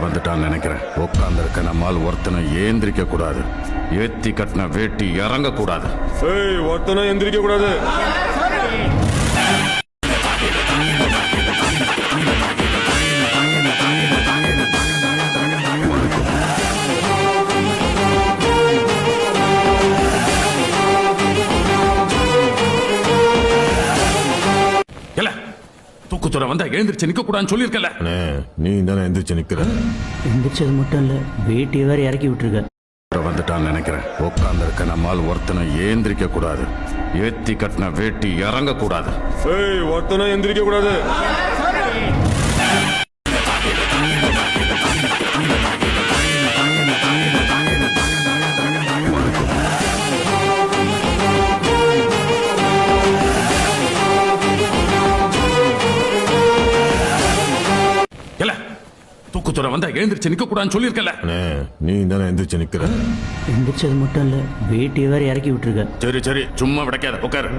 வந்துட்டான்னு நினைக்கிறேன். உட்கார்ந்துருக்க நம்மால் ஒருத்தனை ஏந்திரிக்க கூடாது. ஏத்தி கட்டின வேட்டி இறங்க கூடாது. ஒருத்தனை எந்திரிக்க கூடாது. தூக்குத்துறை வந்தா எழுந்திரிச்சு நிக்க கூடாதுன்னு சொல்லியிருக்கல. நீ தானே எந்திரிச்சு நிக்கிற. எந்திரிச்சது மட்டும் இல்ல, வேட்டியை வேற இறக்கி விட்டுருக்க. வந்துட்டான்னு நினைக்கிறேன். உட்கார்ந்துருக்க நம்மால் ஒருத்தனை ஏந்திரிக்க கூடாது. ஏத்தி கட்டின வேட்டி இறங்க கூடாது. ஒருத்தனை எந்திரிக்க கூடாது. தூக்குத்துறை வந்தா எழுந்திரிச்சு நிக்க கூடாதுன்னு சொல்லியிருக்கல. நீ தானே எந்திரிச்சு நிக்கிற. எந்திரிச்சது மட்டும் இல்ல, வேட்டியை வேற இறக்கி விட்டுருக்க. சரி சும்மா விடக்காத, உட்காரு.